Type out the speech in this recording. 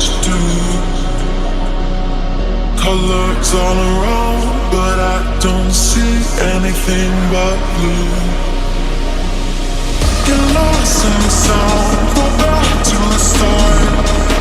you do. Colors all around, but I don't see anything but blue. Get lost in the sound, go back to the start.